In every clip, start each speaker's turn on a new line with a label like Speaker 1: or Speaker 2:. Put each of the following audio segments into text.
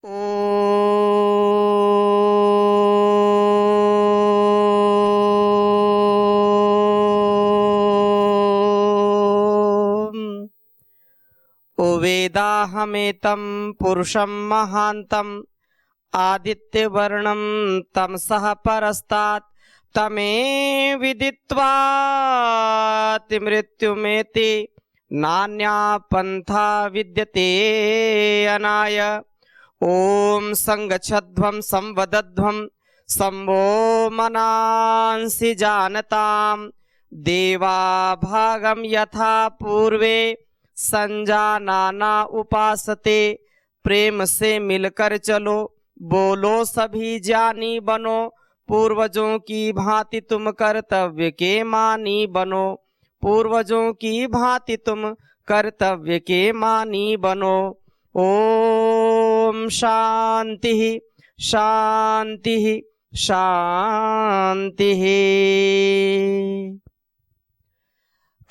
Speaker 1: ओ वेदाहमेतं पुरुषं महान्तं आदित्यवर्णं तमसः परस्तात् तमे विदित्वाति मृत्युमेति नान्या पंथा विद्यते अनाय। ओम संगच्छध्वं संवदध्वं संवो मनांसि जानताम देवा भागम यथा पूर्वे संजानाना उपासते। प्रेम से मिलकर चलो, बोलो सभी ज्ञानी बनो, पूर्वजों की भांति तुम कर्तव्य के मानी बनो, पूर्वजों की भांति तुम कर्तव्य के मानी बनो। ओम शांति शांति शांति।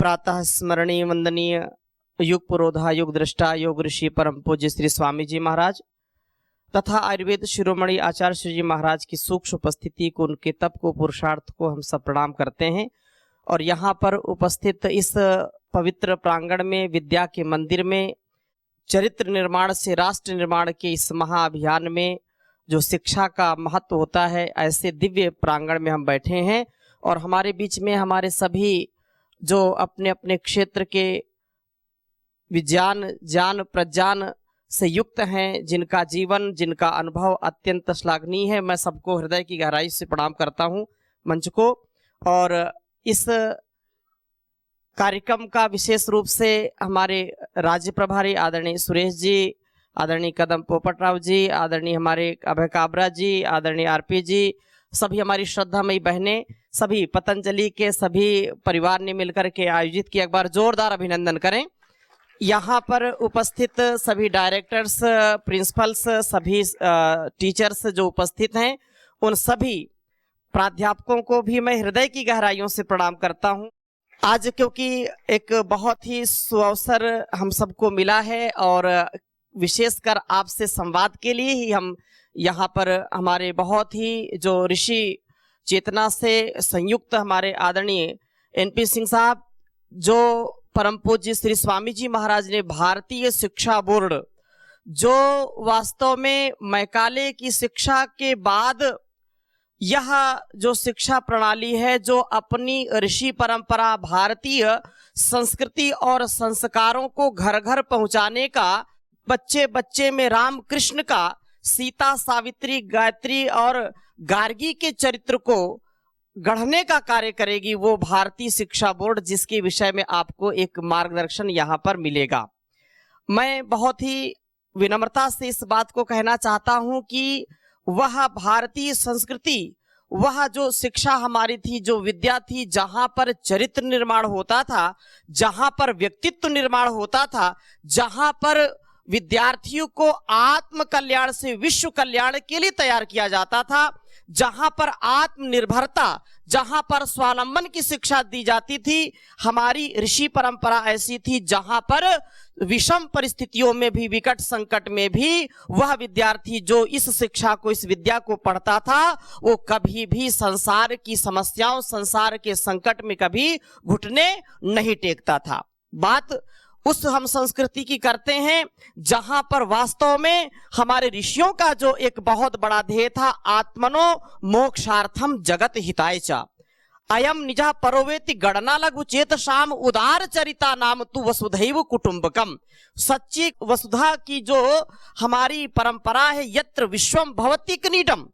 Speaker 1: प्रातः स्मरणीय वंदनीय युग पुरोधा युग दृष्टा योग ऋषि परम पूज्य श्री स्वामी जी महाराज तथा आयुर्वेद शिरोमणि आचार्य श्री जी महाराज की सूक्ष्म उपस्थिति को, उनके तप को, पुरुषार्थ को हम सब प्रणाम करते हैं। और यहाँ पर उपस्थित इस पवित्र प्रांगण में, विद्या के मंदिर में, चरित्र निर्माण से राष्ट्र निर्माण के इस महाअभियान में जो शिक्षा का महत्व होता है, ऐसे दिव्य प्रांगण में हम बैठे हैं। और हमारे बीच में हमारे सभी जो अपने अपने क्षेत्र के विज्ञान ज्ञान प्रज्ञान से युक्त हैं, जिनका जीवन, जिनका अनुभव अत्यंत श्लाघनीय है, मैं सबको हृदय की गहराई से प्रणाम करता हूं मंच को। और इस कार्यक्रम का विशेष रूप से हमारे राज्य प्रभारी आदरणीय सुरेश जी, आदरणीय कदम पोपटराव जी, आदरणीय हमारे अभय काबरा जी, आदरणीय आरपी जी, सभी हमारी श्रद्धामयी बहनें, सभी पतंजलि के सभी परिवार ने मिलकर के आयोजित किया। एक बार जोरदार अभिनंदन करें। यहाँ पर उपस्थित सभी डायरेक्टर्स, प्रिंसिपल्स, सभी टीचर्स जो उपस्थित हैं, उन सभी प्राध्यापकों को भी मैं हृदय की गहराइयों से प्रणाम करता हूँ। आज क्योंकि एक बहुत ही सुअवसर हम सबको मिला है और विशेषकर आपसे संवाद के लिए ही हम यहाँ पर हमारे बहुत ही जो ऋषि चेतना से संयुक्त हमारे आदरणीय एनपी सिंह साहब, जो परम पूज्य श्री स्वामी जी महाराज ने भारतीय शिक्षा बोर्ड, जो वास्तव में मैकाले की शिक्षा के बाद यह जो शिक्षा प्रणाली है, जो अपनी ऋषि परंपरा, भारतीय संस्कृति और संस्कारों को घर घर पहुंचाने का, बच्चे बच्चे में राम कृष्ण का, सीता सावित्री गायत्री और गार्गी के चरित्र को गढ़ने का कार्य करेगी, वो भारतीय शिक्षा बोर्ड, जिसके विषय में आपको एक मार्गदर्शन यहाँ पर मिलेगा। मैं बहुत ही विनम्रता से इस बात को कहना चाहता हूँ कि वह भारतीय संस्कृति, वह जो शिक्षा हमारी थी, जो विद्या थी, जहां पर चरित्र निर्माण होता था, जहां पर व्यक्तित्व निर्माण होता था, जहां पर विद्यार्थियों को आत्म कल्याण से विश्व कल्याण के लिए तैयार किया जाता था, जहां पर आत्मनिर्भरता, जहां पर स्वावलंबन की शिक्षा दी जाती थी, हमारी ऋषि परंपरा ऐसी थी जहां पर विषम परिस्थितियों में भी, विकट संकट में भी वह विद्यार्थी जो इस शिक्षा को, इस विद्या को पढ़ता था, वो कभी भी संसार की समस्याओं, संसार के संकट में कभी घुटने नहीं टेकता था। बात उस हम संस्कृति की करते हैं जहां पर वास्तव में हमारे ऋषियों का जो एक बहुत बड़ा ध्येय था, आत्मनो मोक्षार्थम जगत हिताय च अयम निजा परोवेति गणना लघु चेत शाम उदार चरिता नाम तु वसुधैव कुटुंबकम। सच्ची वसुधा की जो हमारी परंपरा है, यत्र विश्वम भवति कनीडम।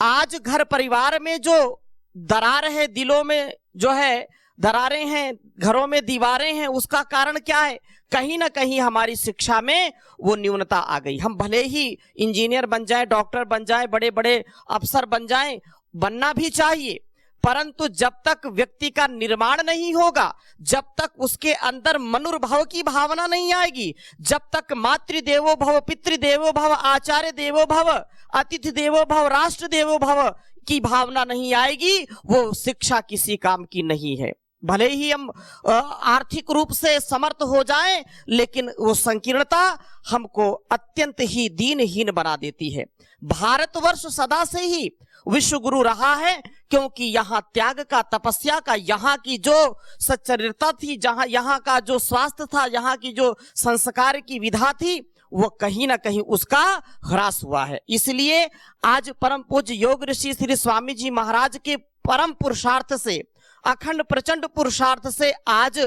Speaker 1: आज घर परिवार में जो दरार है, दिलों में जो है दरारें हैं, घरों में दीवारें हैं, उसका कारण क्या है? कहीं ना कहीं हमारी शिक्षा में वो न्यूनता आ गई। हम भले ही इंजीनियर बन जाएं, डॉक्टर बन जाएं, बड़े बड़े अफसर बन जाएं, बनना भी चाहिए, परंतु जब तक व्यक्ति का निर्माण नहीं होगा, जब तक उसके अंदर मनुर्भाव की भावना नहीं आएगी, जब तक मातृदेवो भव, पितृदेवो भव, आचार्य देवो भव, अतिथि देवो भव, राष्ट्र देवो भव की भावना नहीं आएगी, वो शिक्षा किसी काम की नहीं है। भले ही हम आर्थिक रूप से समर्थ हो जाएं, लेकिन वो संकीर्णता हमको अत्यंत ही दीनहीन बना देती है। भारतवर्ष सदा से ही विश्व गुरु रहा है, क्योंकि यहाँ त्याग का, तपस्या का, यहाँ की जो सच्चरित्रता थी, जहां यहाँ का जो स्वास्थ्य था, यहाँ की जो संस्कार की विधा थी, वो कहीं ना कहीं उसका ह्रास हुआ है। इसलिए आज परम पूज्य योग ऋषि श्री स्वामी जी महाराज के परम पुरुषार्थ से, अखंड प्रचंड पुरुषार्थ से आज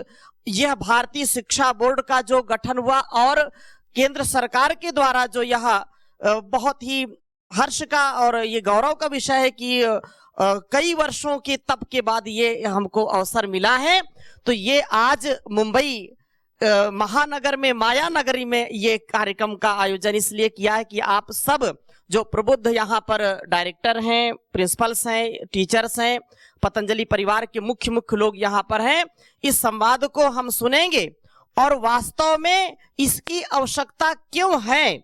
Speaker 1: यह भारतीय शिक्षा बोर्ड का जो गठन हुआ और केंद्र सरकार के द्वारा जो यह बहुत ही हर्ष का और ये गौरव का विषय है कि कई वर्षों के तप के बाद ये हमको अवसर मिला है। तो ये आज मुंबई महानगर में, माया नगरी में ये कार्यक्रम का आयोजन इसलिए किया है कि आप सब जो प्रबुद्ध यहाँ पर डायरेक्टर हैं, प्रिंसिपल्स हैं, टीचर्स हैं, पतंजलि परिवार के मुख्य लोग यहाँ पर हैं, इस संवाद को हम सुनेंगे और वास्तव में इसकी आवश्यकता क्यों है,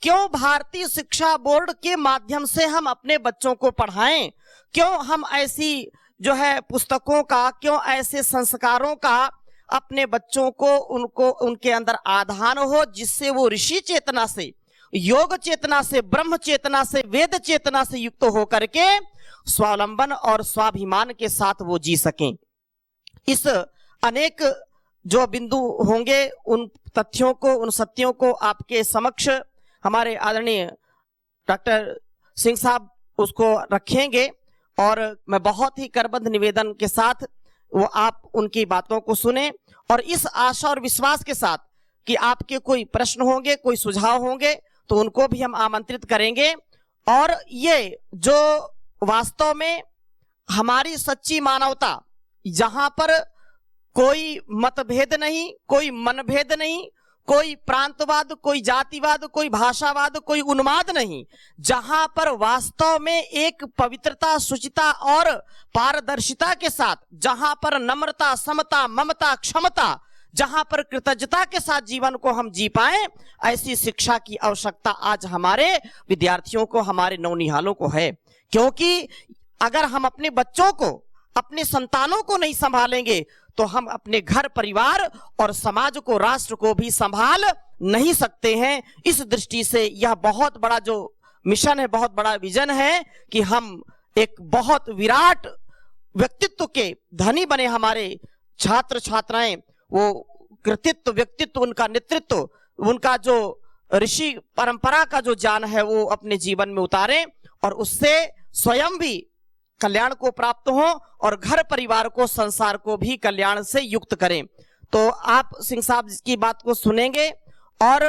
Speaker 1: क्यों भारतीय शिक्षा बोर्ड के माध्यम से हम अपने बच्चों को पढ़ाएं, क्यों हम ऐसी जो है पुस्तकों का, क्यों ऐसे संस्कारों का अपने बच्चों को, उनको उनके अंदर आधान हो, जिससे वो ऋषि चेतना से, योग चेतना से, ब्रह्म चेतना से, वेद चेतना से युक्त होकर के स्वावलंबन और स्वाभिमान के साथ वो जी सकें। इस अनेक जो बिंदु होंगे, उन तथ्यों को, उन सत्यों को आपके समक्ष हमारे आदरणीय डॉक्टर सिंह साहब उसको रखेंगे और मैं बहुत ही करबद्ध निवेदन के साथ वो आप उनकी बातों को सुने और इस आशा और विश्वास के साथ कि आपके कोई प्रश्न होंगे, कोई सुझाव होंगे, तो उनको भी हम आमंत्रित करेंगे। और ये जो वास्तव में हमारी सच्ची मानवता, जहां पर कोई मतभेद नहीं, कोई मनभेद नहीं, कोई प्रांतवाद, कोई जातिवाद, कोई भाषावाद, कोई उन्माद नहीं, जहां पर वास्तव में एक पवित्रता, शुचिता और पारदर्शिता के साथ, जहां पर नम्रता, समता, ममता, क्षमता, जहां पर कृतज्ञता के साथ जीवन को हम जी पाए, ऐसी शिक्षा की आवश्यकता आज हमारे विद्यार्थियों को, हमारे नवनिहालों को है। क्योंकि अगर हम अपने बच्चों को, अपने संतानों को नहीं संभालेंगे तो हम अपने घर परिवार और समाज को, राष्ट्र को भी संभाल नहीं सकते हैं। इस दृष्टि से यह बहुत बड़ा जो मिशन है, बहुत बड़ा विजन है कि हम एक बहुत विराट व्यक्तित्व के धनी बने। हमारे छात्र छात्राएं वो कृतित्व, व्यक्तित्व, उनका नेतृत्व, उनका जो ऋषि परंपरा का जो ज्ञान है वो अपने जीवन में उतारें और उससे स्वयं भी कल्याण को प्राप्त हो और घर परिवार को, संसार को भी कल्याण से युक्त करें। तो आप सिंह साहब की बात को सुनेंगे और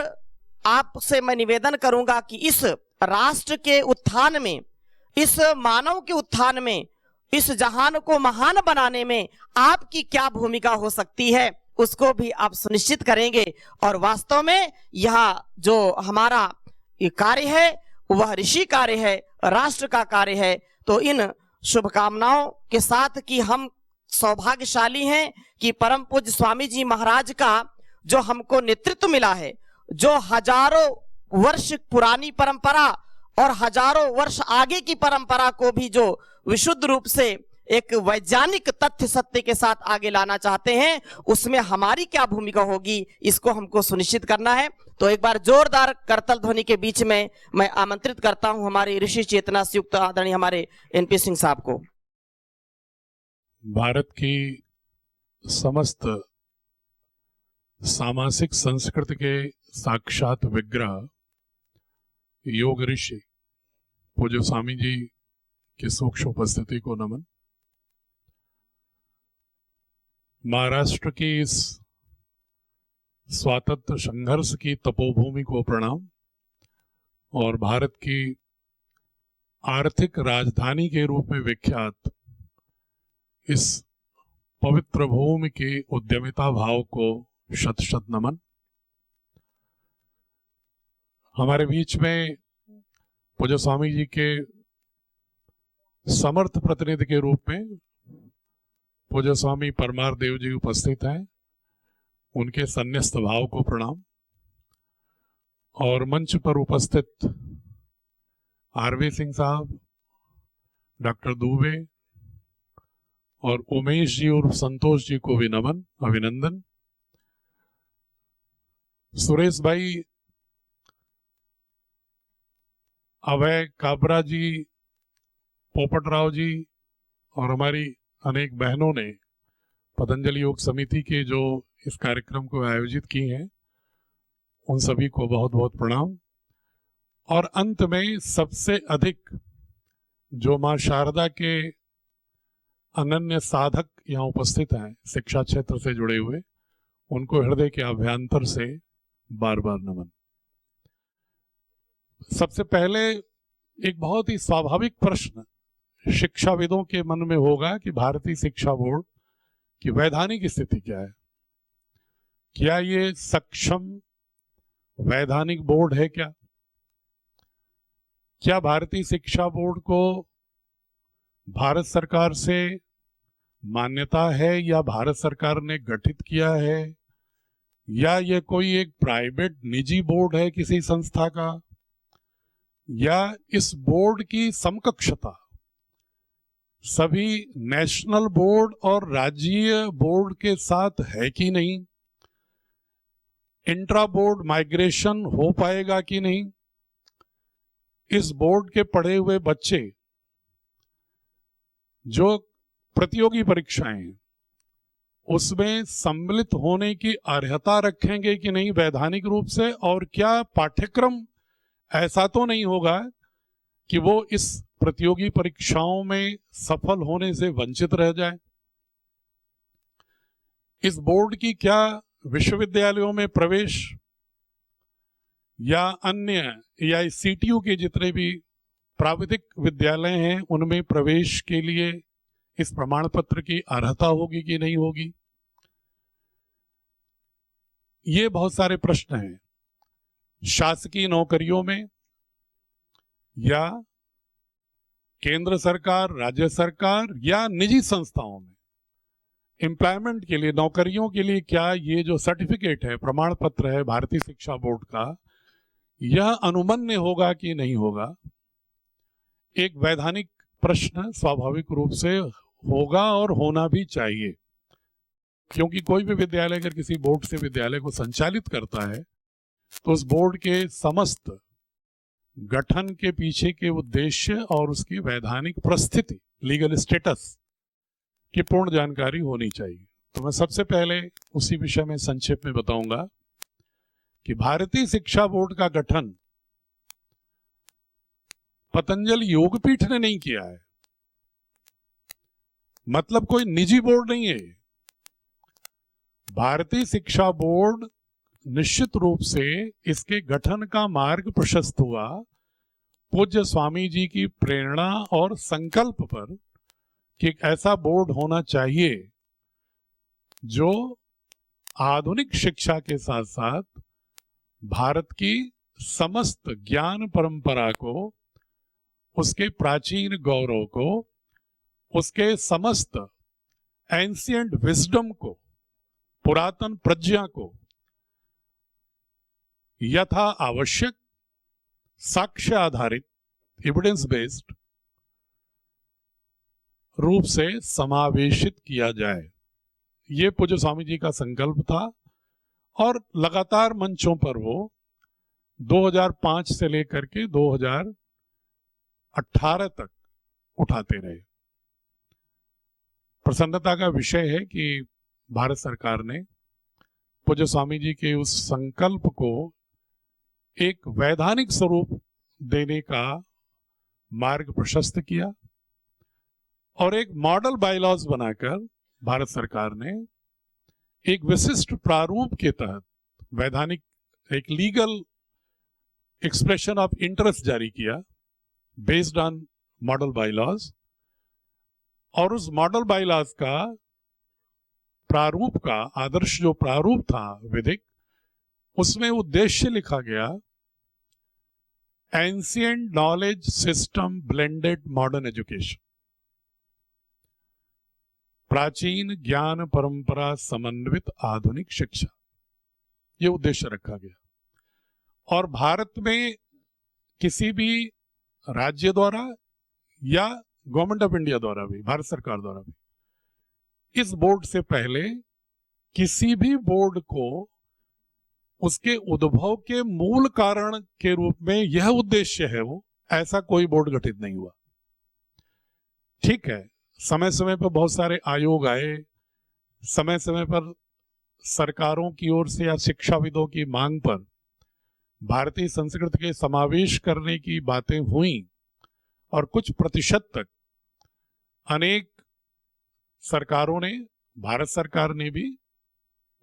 Speaker 1: आपसे मैं निवेदन करूंगा कि इस राष्ट्र के उत्थान में, इस मानव के उत्थान में, इस जहान को महान बनाने में आपकी क्या भूमिका हो सकती है, उसको भी आप सुनिश्चित करेंगे। और वास्तव में यह जो हमारा ये कार्य है वह ऋषि कार्य है, राष्ट्र का कार्य है। तो इन शुभकामनाओं के साथ कि हम सौभाग्यशाली हैं कि परम पूज्य स्वामी जी महाराज का जो हमको नेतृत्व मिला है, जो हजारों वर्ष पुरानी परंपरा और हजारों वर्ष आगे की परंपरा को भी जो विशुद्ध रूप से एक वैज्ञानिक तथ्य सत्य के साथ आगे लाना चाहते हैं, उसमें हमारी क्या भूमिका होगी, इसको हमको सुनिश्चित करना है। तो एक बार जोरदार करतल ध्वनि के बीच में मैं आमंत्रित करता हूं हमारे ऋषि चेतना से युक्त आदरणीय हमारे एनपी सिंह साहब को।
Speaker 2: भारत की समस्त सामासिक संस्कृति के साक्षात विग्रह योग ऋषि पूज्य स्वामी जी की सूक्ष्म उपस्थिति को नमन। महाराष्ट्र की इस स्वातंत्र संघर्ष की तपोभूमि को प्रणाम और भारत की आर्थिक राजधानी के रूप में विख्यात इस पवित्र भूमि के उद्यमिता भाव को शत शत नमन। हमारे बीच में पूज्य स्वामी जी के समर्थ प्रतिनिधि के रूप में पूज्य स्वामी परमार देव जी उपस्थित हैं, उनके सन्यस्त भाव को प्रणाम। और मंच पर उपस्थित आरवी सिंह साहब, डॉक्टर दुबे और उमेश जी और संतोष जी को भी नमन, अभिनंदन। सुरेश भाई, अभय काबरा जी, पोपट राव जी और हमारी अनेक बहनों ने पतंजलि योग समिति के जो इस कार्यक्रम को आयोजित की हैं, उन सभी को बहुत बहुत प्रणाम। और अंत में सबसे अधिक जो मां शारदा के अनन्य साधक यहाँ उपस्थित हैं, शिक्षा क्षेत्र से जुड़े हुए, उनको हृदय के अभ्यंतर से बार बार नमन। सबसे पहले एक बहुत ही स्वाभाविक प्रश्न शिक्षाविदों के मन में होगा कि भारतीय शिक्षा बोर्ड की वैधानिक स्थिति क्या है। क्या ये सक्षम वैधानिक बोर्ड है? क्या भारतीय शिक्षा बोर्ड को भारत सरकार से मान्यता है या भारत सरकार ने गठित किया है, या ये कोई एक प्राइवेट निजी बोर्ड है किसी संस्था का, या इस बोर्ड की समकक्षता सभी नेशनल बोर्ड और राज्य बोर्ड के साथ है कि नहीं, इंट्रा बोर्ड माइग्रेशन हो पाएगा कि नहीं, इस बोर्ड के पढ़े हुए बच्चे जो प्रतियोगी परीक्षाएं उसमें सम्मिलित होने की अर्हता रखेंगे कि नहीं वैधानिक रूप से, और क्या पाठ्यक्रम ऐसा तो नहीं होगा कि वो इस प्रतियोगी परीक्षाओं में सफल होने से वंचित रह जाए। इस बोर्ड की क्या विश्वविद्यालयों में प्रवेश या अन्य या सीटीयू के जितने भी प्राविधिक विद्यालय हैं उनमें प्रवेश के लिए इस प्रमाण पत्र की अर्हता होगी कि नहीं होगी, ये बहुत सारे प्रश्न हैं। शासकीय नौकरियों में या केंद्र सरकार, राज्य सरकार या निजी संस्थाओं में एम्प्लॉयमेंट के लिए, नौकरियों के लिए क्या ये जो सर्टिफिकेट है, प्रमाण पत्र है भारतीय शिक्षा बोर्ड का, यह अनुमन्य होगा कि नहीं होगा। एक वैधानिक प्रश्न स्वाभाविक रूप से होगा और होना भी चाहिए, क्योंकि कोई भी विद्यालय अगर किसी बोर्ड से विद्यालय को संचालित करता है तो उस बोर्ड के समस्त गठन के पीछे के उद्देश्य और उसकी वैधानिक परिस्थिति, लीगल स्टेटस की पूर्ण जानकारी होनी चाहिए। तो मैं सबसे पहले उसी विषय में संक्षेप में बताऊंगा कि भारतीय शिक्षा बोर्ड का गठन पतंजलि योगपीठ ने नहीं किया है, मतलब कोई निजी बोर्ड नहीं है। भारतीय शिक्षा बोर्ड निश्चित रूप से इसके गठन का मार्ग प्रशस्त हुआ पूज्य स्वामी जी की प्रेरणा और संकल्प पर कि एक ऐसा बोर्ड होना चाहिए जो आधुनिक शिक्षा के साथ साथ भारत की समस्त ज्ञान परंपरा को, उसके प्राचीन गौरव को, उसके समस्त एंशिएंट विजडम को, पुरातन प्रज्ञा को यथा आवश्यक साक्ष्य आधारित एविडेंस बेस्ड रूप से समावेशित किया जाए। ये पूज्य स्वामी जी का संकल्प था और लगातार मंचों पर वो 2005 से लेकर के 2018 तक उठाते रहे। प्रसन्नता का विषय है कि भारत सरकार ने पूज्य स्वामी जी के उस संकल्प को एक वैधानिक स्वरूप देने का मार्ग प्रशस्त किया और एक मॉडल बायलॉज बनाकर भारत सरकार ने एक विशिष्ट प्रारूप के तहत वैधानिक एक लीगल एक्सप्रेशन ऑफ इंटरेस्ट जारी किया बेस्ड ऑन मॉडल बायलॉज। और उस मॉडल बायलॉज का प्रारूप का आदर्श जो प्रारूप था विधिक, उसमें उद्देश्य लिखा गया ancient knowledge system blended modern education, प्राचीन ज्ञान परंपरा समन्वित आधुनिक शिक्षा, ये उद्देश्य रखा गया। और भारत में किसी भी राज्य द्वारा या गवर्नमेंट ऑफ इंडिया द्वारा भी, भारत सरकार द्वारा भी इस बोर्ड से पहले किसी भी बोर्ड को उसके उद्भव के मूल कारण के रूप में यह उद्देश्य है वो, ऐसा कोई बोर्ड गठित नहीं हुआ। ठीक है, समय समय पर बहुत सारे आयोग आए, समय समय पर सरकारों की ओर से या शिक्षाविदों की मांग पर भारतीय संस्कृत के समावेश करने की बातें हुई और कुछ प्रतिशत तक अनेक सरकारों ने, भारत सरकार ने भी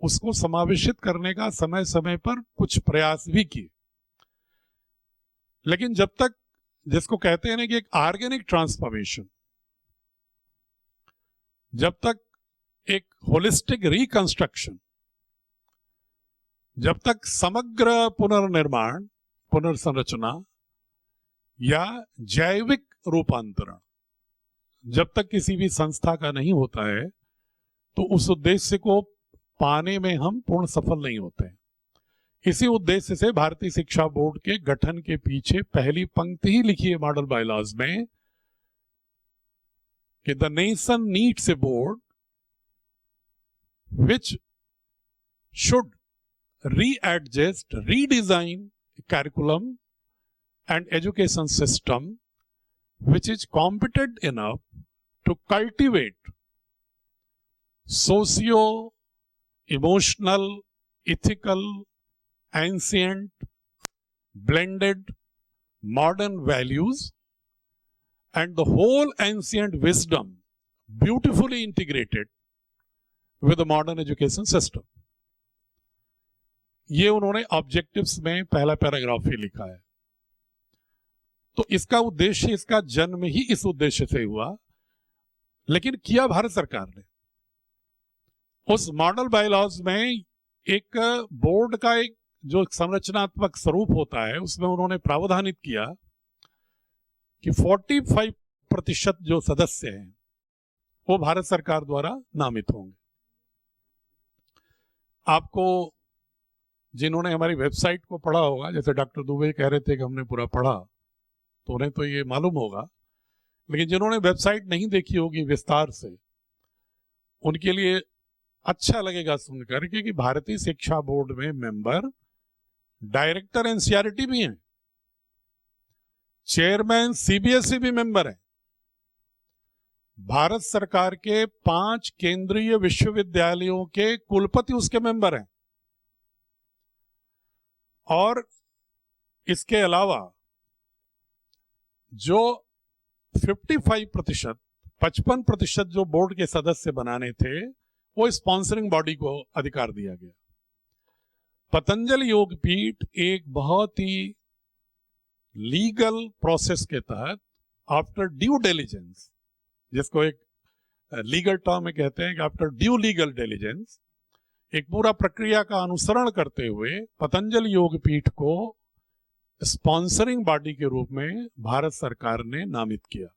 Speaker 2: उसको समावेशित करने का समय समय पर कुछ प्रयास भी किए। लेकिन जब तक, जिसको कहते हैं ना कि एक ऑर्गेनिक ट्रांसफॉर्मेशन, जब तक एक होलिस्टिक रिकंस्ट्रक्शन, जब तक समग्र पुनर्निर्माण, पुनर्संरचना या जैविक रूपांतरण जब तक किसी भी संस्था का नहीं होता है, तो उस उद्देश्य को पाने में हम पूर्ण सफल नहीं होते हैं। इसी उद्देश्य से भारतीय शिक्षा बोर्ड के गठन के पीछे पहली पंक्ति ही लिखी है मॉडल बायलॉज में कि the nation needs a board which should readjust, redesign curriculum and education system which is competent enough to cultivate socio emotional, ethical, ancient, blended, modern values and the whole ancient wisdom beautifully integrated with the modern education system. ये उन्होंने objectives में पहला paragraph ही लिखा है। तो इसका उद्देश्य, इसका जन्म ही इस उद्देश्य से हुआ। लेकिन किया भारत सरकार ने, उस मॉडल बायलॉज में एक बोर्ड का एक जो संरचनात्मक स्वरूप होता है, उसमें उन्होंने प्रावधानित किया कि 45% जो सदस्य हैं वो भारत सरकार द्वारा नामित होंगे। आपको जिन्होंने हमारी वेबसाइट को पढ़ा होगा, जैसे डॉक्टर दुबे कह रहे थे कि हमने पूरा पढ़ा, तो उन्हें तो ये मालूम होगा, लेकिन जिन्होंने वेबसाइट नहीं देखी होगी विस्तार से, उनके लिए अच्छा लगेगा सुनकर कि भारतीय शिक्षा बोर्ड में मेंबर डायरेक्टर एनसीईआरटी भी हैं, चेयरमैन सीबीएसई भी मेंबर है, भारत सरकार के 5 केंद्रीय विश्वविद्यालयों के कुलपति उसके मेंबर हैं, और इसके अलावा जो 55% जो बोर्ड के सदस्य बनाने थे, वो स्पॉन्सरिंग बॉडी को अधिकार दिया गया। पतंजलि योगपीठ एक बहुत ही लीगल प्रोसेस के तहत, आफ्टर ड्यू डिलिजेंस, जिसको एक लीगल टर्म में कहते हैं कि आफ्टर ड्यू लीगल डिलिजेंस, एक पूरा प्रक्रिया का अनुसरण करते हुए पतंजलि योगपीठ को स्पॉन्सरिंग बॉडी के रूप में भारत सरकार ने नामित किया।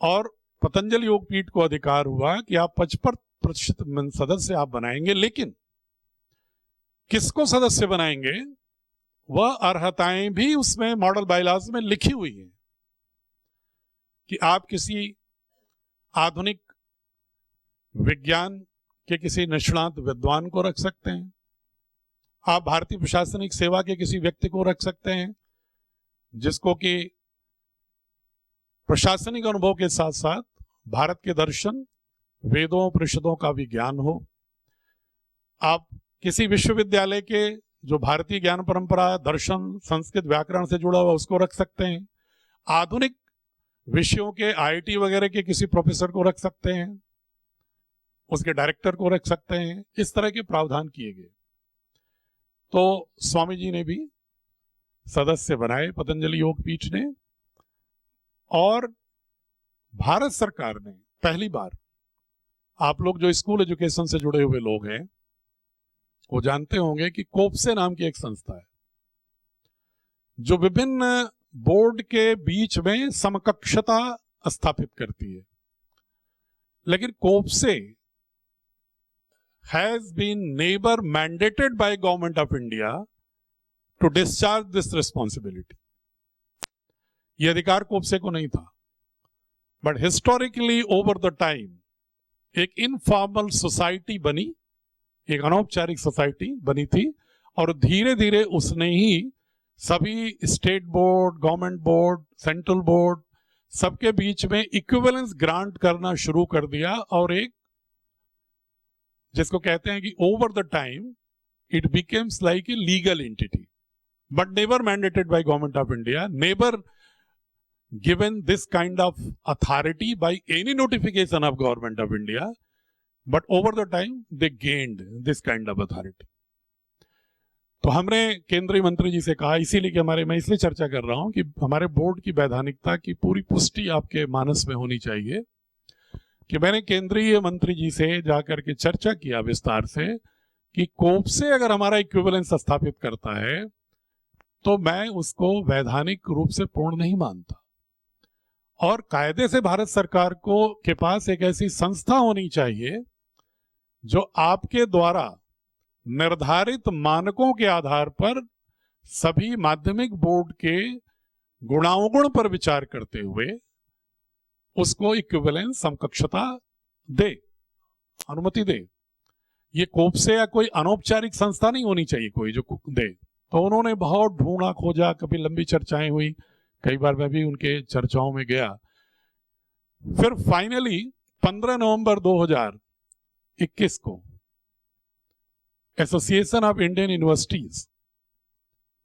Speaker 2: और पतंजलि योगपीठ को अधिकार हुआ कि आप 55% सदस्य आप बनाएंगे, लेकिन किसको सदस्य बनाएंगे, वह अर्हताएं भी उसमें मॉडल बायलॉज में लिखी हुई है कि आप किसी आधुनिक विज्ञान के किसी निष्णात विद्वान को रख सकते हैं, आप भारतीय प्रशासनिक सेवा के किसी व्यक्ति को रख सकते हैं जिसको कि प्रशासनिक अनुभव के साथ साथ भारत के दर्शन, वेदों, उपनिषदों का भी ज्ञान हो। आप किसी विश्वविद्यालय के जो भारतीय ज्ञान परंपरा, दर्शन, संस्कृत, व्याकरण से जुड़ा हुआ उसको रख सकते हैं, आधुनिक विषयों के आईआईटी वगैरह के किसी प्रोफेसर को रख सकते हैं, उसके डायरेक्टर को रख सकते हैं। इस तरह के प्रावधान किए गए। तो स्वामी जी ने भी सदस्य बनाए पतंजलि योगपीठ ने, और भारत सरकार ने पहली बार, आप लोग जो स्कूल एजुकेशन से जुड़े हुए लोग हैं वो जानते होंगे कि कोप्से नाम की एक संस्था है जो विभिन्न बोर्ड के बीच में समकक्षता स्थापित करती है। लेकिन कोप्से has been never mandated by government of India to discharge this responsibility. ये अधिकार कोप्से को नहीं था, but historically over the time एक इनफॉर्मल सोसाइटी बनी, एक अनौपचारिक सोसाइटी बनी थी, और धीरे धीरे उसने ही सभी state board, government board, central board, सबके बीच में इक्विवेलेंस ग्रांट करना शुरू कर दिया, और एक जिसको कहते हैं कि over the time it becomes like a legal entity, but never mandated by government of India, never given this kind of authority by any notification of government of India, but over the time they gained this kind of authority. तो हमने केंद्रीय मंत्री जी से कहा, इसीलिए कि मैं इसलिए चर्चा कर रहा हूं कि हमारे बोर्ड की वैधानिकता की पूरी पुष्टि आपके मानस में होनी चाहिए, कि मैंने केंद्रीय मंत्री जी से जाकर के चर्चा किया विस्तार से कि कोप से अगर हमारा इक्विवेलेंस स्थापित करता है तो मैं उसको वैधानिक रूप से पूर्ण नहीं मानता, और कायदे से भारत सरकार को के पास एक ऐसी संस्था होनी चाहिए जो आपके द्वारा निर्धारित मानकों के आधार पर सभी माध्यमिक बोर्ड के गुणावगुण पर विचार करते हुए उसको इक्विवेलेंस, समकक्षता दे, अनुमति दे। ये कोप से या कोई अनौपचारिक संस्था नहीं होनी चाहिए कोई जो दे। तो उन्होंने बहुत ढूंढा खोजा, कभी लंबी चर्चाएं हुई, कई बार मैं भी उनके चर्चाओं में गया। फिर फाइनली 15 नवंबर 2021 को एसोसिएशन ऑफ इंडियन यूनिवर्सिटीज,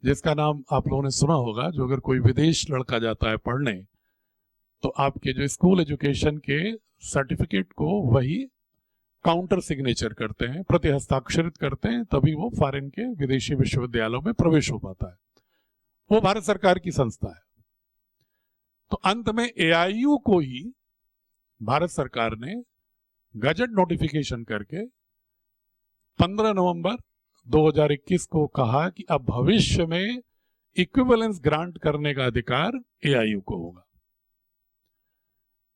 Speaker 2: जिसका नाम आप लोगों ने सुना होगा, जो अगर कोई विदेश लड़का जाता है पढ़ने तो आपके जो स्कूल एजुकेशन के सर्टिफिकेट को वही काउंटर सिग्नेचर करते हैं, प्रति हस्ताक्षरित करते हैं, तभी वो फॉरेन के विदेशी विश्वविद्यालयों में प्रवेश हो पाता है। वो भारत सरकार की संस्था है। तो अंत में एआईयू को ही भारत सरकार ने गजट नोटिफिकेशन करके 15 नवंबर 2021 को कहा कि अब भविष्य में इक्विवेलेंस ग्रांट करने का अधिकार एआईयू को होगा।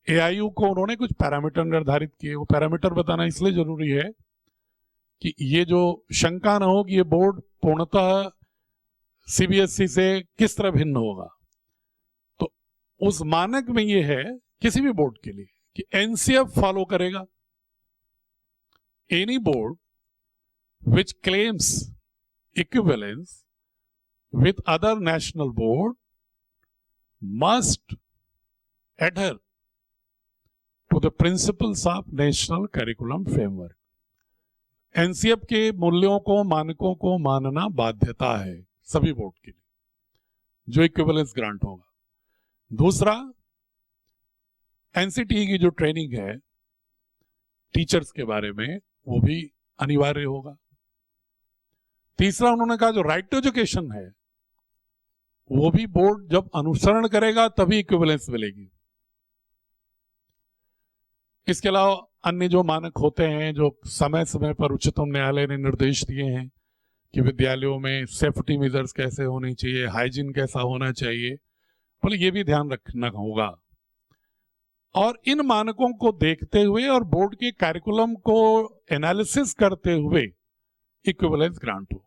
Speaker 2: एआईयू को उन्होंने कुछ पैरामीटर निर्धारित किए। वो पैरामीटर बताना इसलिए जरूरी है कि ये जो शंका न हो कि ये बोर्ड पूर्णतः सीबीएसई से किस तरह भिन्न होगा। तो उस मानक में ये है किसी भी बोर्ड के लिए कि एनसीएफ फॉलो करेगा। Any board which claims equivalence with other national board must adhere to the principles of national curriculum framework. NCF के मूल्यों को, मानकों को मानना बाध्यता है सभी बोर्ड के लिए जो इक्विवेलेंस ग्रांट होगा। दूसरा, एनसीटीई की जो ट्रेनिंग है टीचर्स के बारे में, वो भी अनिवार्य होगा। तीसरा, उन्होंने कहा जो राइट टू एजुकेशन है वो भी बोर्ड जब अनुसरण करेगा तभी इक्विवेलेंस मिलेगी। इसके अलावा अन्य जो मानक होते हैं, जो समय समय पर उच्चतम न्यायालय ने निर्देश दिए हैं कि विद्यालयों में सेफ्टी मेजर्स कैसे होने चाहिए, हाइजीन कैसा होना चाहिए, बोले ये भी ध्यान रखना होगा। और इन मानकों को देखते हुए और बोर्ड के कैरिकुलम को एनालिसिस करते हुए इक्विवेलेंस ग्रांट हो।